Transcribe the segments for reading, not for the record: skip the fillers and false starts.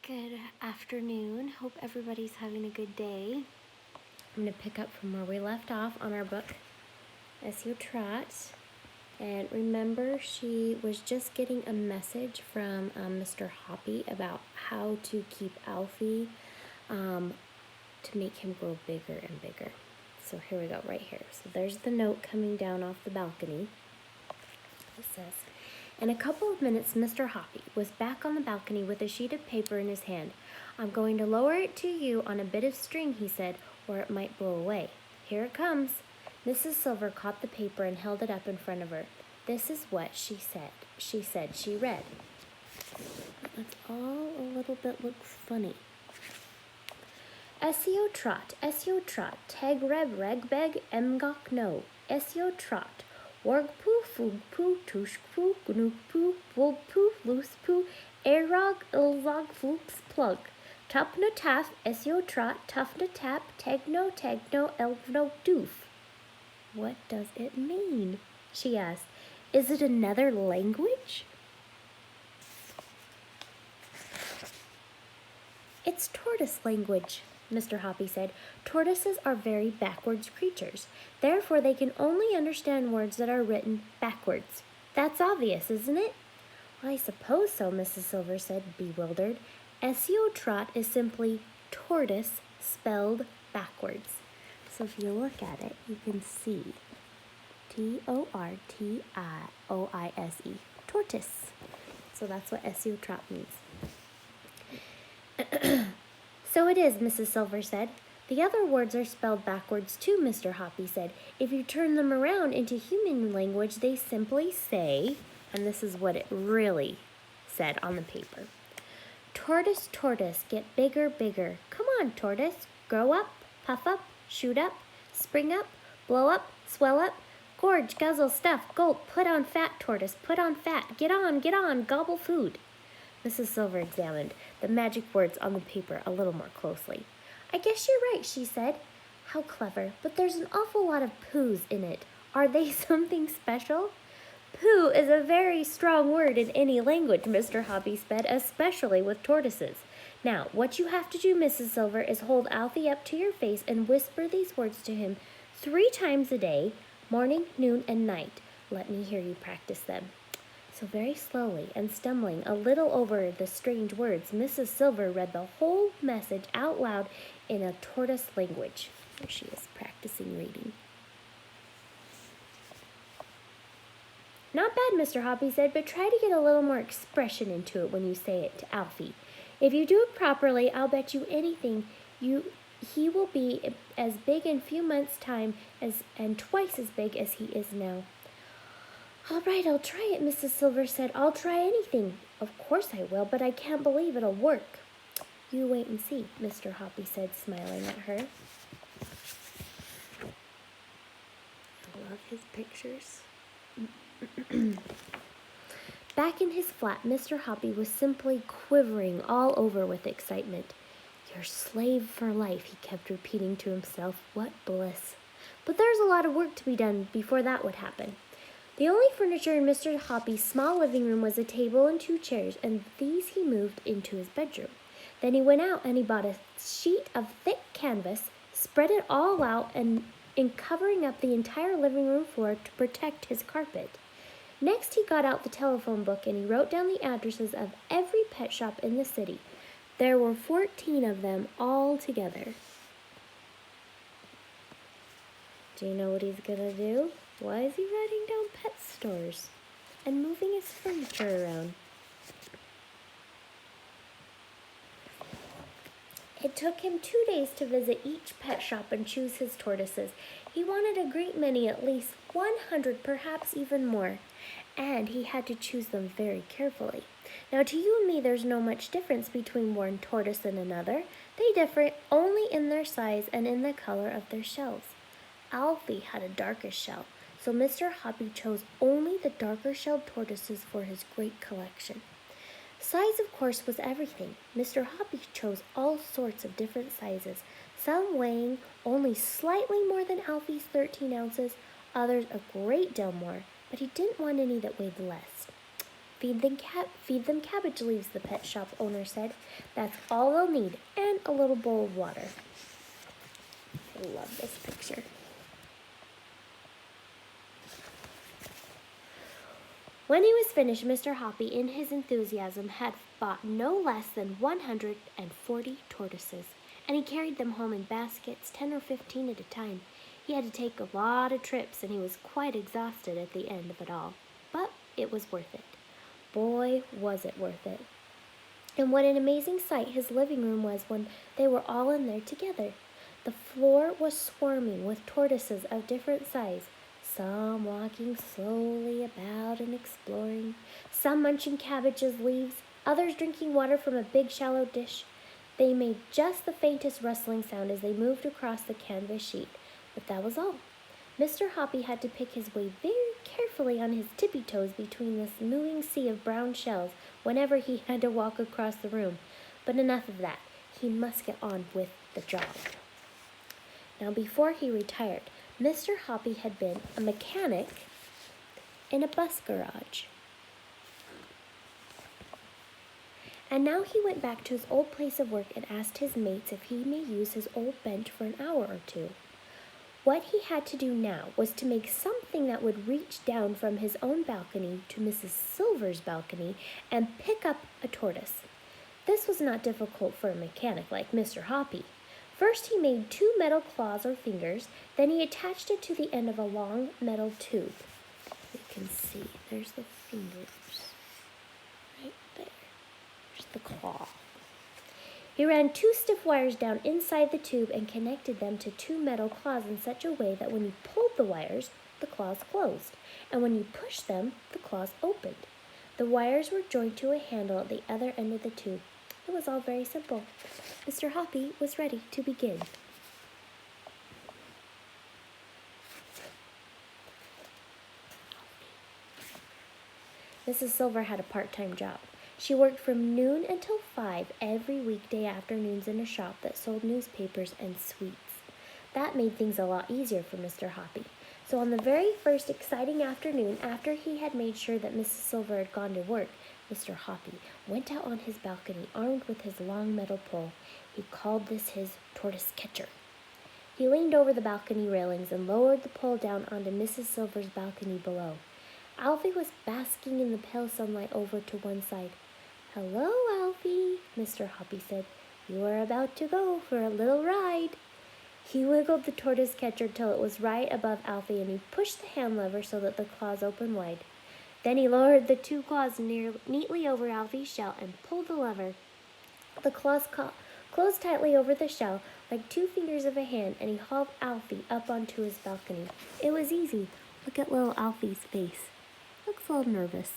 Good afternoon. Hope everybody's having a good day. I'm going to pick up from where we left off on our book, As You Trot. And remember, she was just getting a message from Mr. Hoppy about how to keep Alfie to make him grow bigger and bigger. So here we go, right here. So there's the note coming down off the balcony. It says, in a couple of minutes, Mr. Hoppy was back on the balcony with a sheet of paper in his hand. I'm going to lower it to you on a bit of string, he said, or it might blow away. Here it comes. Mrs. Silver caught the paper and held it up in front of her. This is what she said. She read. That's all a little bit looks funny. Essio trot, tag reb reg beg emgok no. Essio trot. Warg poo, foog poo, tush poo, gnook poo, wool poo, loose poo, airog, ilzog, floops, plug. Tup no taff, essio trot, tuff no tap, tag no, elf no, doof. What does it mean? She asked. Is it another language? It's tortoise language, Mr. Hoppy said. Tortoises are very backwards creatures. Therefore, they can only understand words that are written backwards. That's obvious, isn't it? Well, I suppose so, Mrs. Silver said, bewildered. Essio trot is simply tortoise spelled backwards. So if you look at it, you can see Tortioise, tortoise. So that's what Essio trot means. So it is, Mrs. Silver said. The other words are spelled backwards too, Mr. Hoppy said. If you turn them around into human language, they simply say, and this is what it really said on the paper. Tortoise, tortoise, get bigger, bigger. Come on, tortoise. Grow up, puff up, shoot up, spring up, blow up, swell up, gorge, guzzle, stuff, gulp, put on fat, tortoise, put on fat, get on, gobble food. Mrs. Silver examined the magic words on the paper a little more closely. I guess you're right, she said. How clever, but there's an awful lot of poos in it. Are they something special? Poo is a very strong word in any language, Mr. Hoppy said, especially with tortoises. Now, what you have to do, Mrs. Silver, is hold Alfie up to your face and whisper these words to him 3 times a day, morning, noon, and night. Let me hear you practice them. So very slowly and stumbling a little over the strange words, Mrs. Silver read the whole message out loud in a tortoise language. Here she is practicing reading. Not bad, Mr. Hoppy said, but try to get a little more expression into it when you say it to Alfie. If you do it properly, I'll bet you anything he will be as big in a few months' time and twice as big as he is now. All right, I'll try it, Mrs. Silver said. I'll try anything. Of course I will, but I can't believe it'll work. You wait and see, Mr. Hoppy said, smiling at her. I love his pictures. Back in his flat, Mr. Hoppy was simply quivering all over with excitement. Your slave for life, he kept repeating to himself. What bliss. But there's a lot of work to be done before that would happen. The only furniture in Mr. Hoppy's small living room was a table and 2 chairs, and these he moved into his bedroom. Then he went out and he bought a sheet of thick canvas, spread it all out, and in covering up the entire living room floor to protect his carpet. Next, he got out the telephone book and he wrote down the addresses of every pet shop in the city. There were 14 of them all together. Do you know what he's gonna do? Why is he writing down pet stores and moving his furniture around? It took him 2 days to visit each pet shop and choose his tortoises. He wanted a great many, at least 100, perhaps even more. And he had to choose them very carefully. Now, to you and me, there's no much difference between one tortoise and another. They differ only in their size and in the color of their shells. Alfie had a darkish shell, so Mr. Hoppy chose only the darker-shelled tortoises for his great collection. Size, of course, was everything. Mr. Hoppy chose all sorts of different sizes, some weighing only slightly more than Alfie's 13 ounces, others a great deal more, but he didn't want any that weighed less. Feed them cabbage leaves," the pet shop owner said. "That's all they'll need, and a little bowl of water." I love this picture. When he was finished, Mr. Hoppy, in his enthusiasm, had bought no less than 140 tortoises, and he carried them home in baskets, 10 or 15 at a time. He had to take a lot of trips, and he was quite exhausted at the end of it all. But it was worth it. Boy, was it worth it. And what an amazing sight his living room was when they were all in there together. The floor was swarming with tortoises of different size, some walking slowly about and exploring, some munching cabbage's leaves, others drinking water from a big shallow dish. They made just the faintest rustling sound as they moved across the canvas sheet, but that was all. Mr. Hoppy had to pick his way very carefully on his tippy toes between this moving sea of brown shells whenever he had to walk across the room. But enough of that. He must get on with the job. Now, before he retired, Mr. Hoppy had been a mechanic in a bus garage. And now he went back to his old place of work and asked his mates if he may use his old bench for an hour or two. What he had to do now was to make something that would reach down from his own balcony to Mrs. Silver's balcony and pick up a tortoise. This was not difficult for a mechanic like Mr. Hoppy. First, he made 2 metal claws or fingers, then he attached it to the end of a long metal tube. You can see, there's the fingers, right there. There's the claw. He ran 2 stiff wires down inside the tube and connected them to 2 metal claws in such a way that when you pulled the wires, the claws closed, and when you pushed them, the claws opened. The wires were joined to a handle at the other end of the tube. It was all very simple. Mr. Hoppy was ready to begin. Mrs. Silver had a part-time job. She worked from noon until 5 every weekday afternoons in a shop that sold newspapers and sweets. That made things a lot easier for Mr. Hoppy. So on the very first exciting afternoon, after he had made sure that Mrs. Silver had gone to work, Mr. Hoppy went out on his balcony armed with his long metal pole. He called this his tortoise catcher. He leaned over the balcony railings and lowered the pole down onto Mrs. Silver's balcony below. Alfie was basking in the pale sunlight over to one side. "Hello, Alfie," Mr. Hoppy said. "You are about to go for a little ride." He wiggled the tortoise catcher till it was right above Alfie, and he pushed the hand lever so that the claws opened wide. Then he lowered the 2 claws neatly over Alfie's shell and pulled the lever. The claws closed tightly over the shell like 2 fingers of a hand, and he hauled Alfie up onto his balcony. It was easy. Look at little Alfie's face. Looks a little nervous.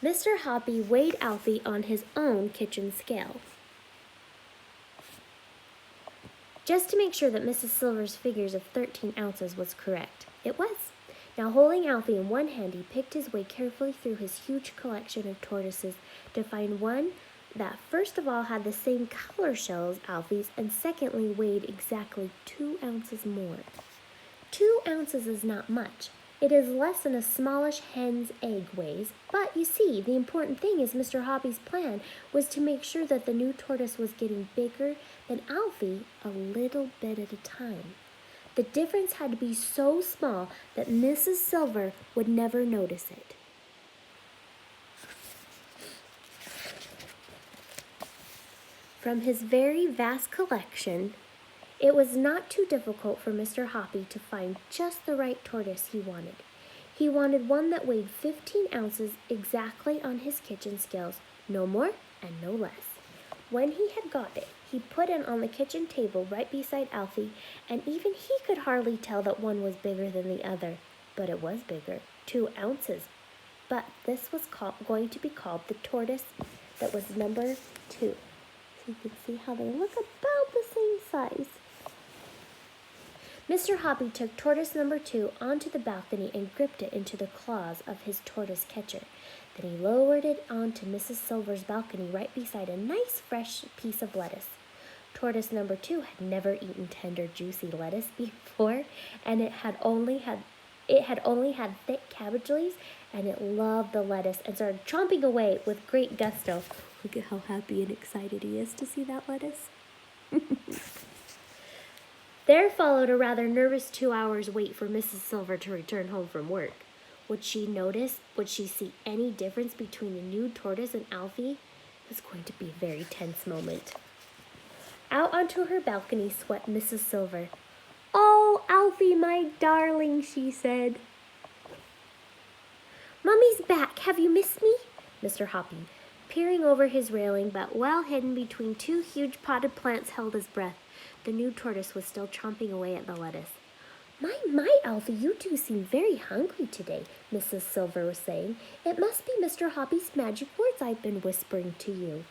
Mr. Hoppy weighed Alfie on his own kitchen scale, just to make sure that Mrs. Silver's figures of 13 ounces was correct. It was. Now, holding Alfie in one hand, he picked his way carefully through his huge collection of tortoises to find one that first of all had the same color shell as Alfie's, and secondly weighed exactly 2 ounces more. 2 ounces is not much. It is less than a smallish hen's egg weighs, but you see, the important thing is Mr. Hoppy's plan was to make sure that the new tortoise was getting bigger than Alfie a little bit at a time. The difference had to be so small that Mrs. Silver would never notice it. From his very vast collection, it was not too difficult for Mr. Hoppy to find just the right tortoise he wanted. He wanted one that weighed 15 ounces exactly on his kitchen scales, no more and no less. When he had got it, he put it on the kitchen table right beside Alfie, and even he could hardly tell that one was bigger than the other. But it was bigger, 2 ounces. But this was going to be called the tortoise that was number 2. So you can see how they look about the same size. Mr. Hoppy took tortoise number 2 onto the balcony and gripped it into the claws of his tortoise catcher. Then he lowered it onto Mrs. Silver's balcony right beside a nice fresh piece of lettuce. Tortoise number 2 had never eaten tender, juicy lettuce before, and it had only had It had only had thick cabbage leaves, and it loved the lettuce and started chomping away with great gusto. Look at how happy and excited he is to see that lettuce. There followed a rather nervous 2 hours wait for Mrs. Silver to return home from work. Would she see any difference between the new tortoise and Alfie? It was going to be a very tense moment. Out onto her balcony swept Mrs. Silver. "Oh, Alfie, my darling," she said. "Mummy's back. Have you missed me?" Mr. Hoppy, peering over his railing but well hidden between two huge potted plants, held his breath. The new tortoise was still chomping away at the lettuce. My, Alfie, you do seem very hungry today," Mrs. Silver was saying. "It must be Mr. Hoppy's magic words I've been whispering to you."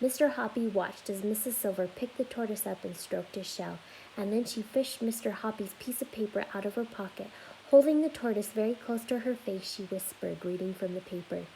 Mr. Hoppy watched as Mrs. Silver picked the tortoise up and stroked his shell, and then she fished Mr. Hoppy's piece of paper out of her pocket. Holding the tortoise very close to her face, she whispered, reading from the paper.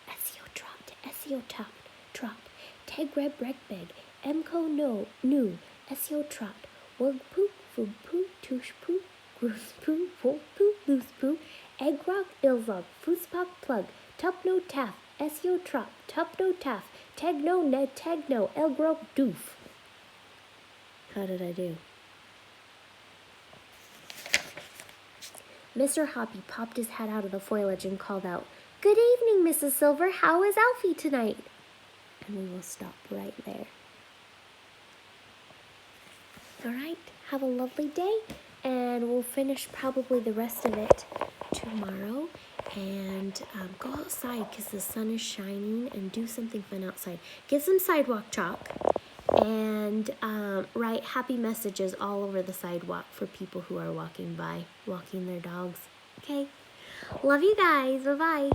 "Essio trot, teg reb reg beg, emco no, nu, Essio trot, wog poo, food poo, touche poo, groose poo, volt poo, loose poo, egg rock, ilzog, foospock plug, tup no taff, Essio trot, tup no taff, teg no ned, teg no, elgrog doof." How did I do? Mr. Hoppy popped his head out of the foliage and called out, "Good evening, Mrs. Silver. How is Alfie tonight?" And we will stop right there. All right, have a lovely day, and we'll finish probably the rest of it tomorrow. And go outside because the sun is shining, and do something fun outside. Get some sidewalk chalk and write happy messages all over the sidewalk for people who are walking by, walking their dogs. Okay, love you guys. Bye-bye.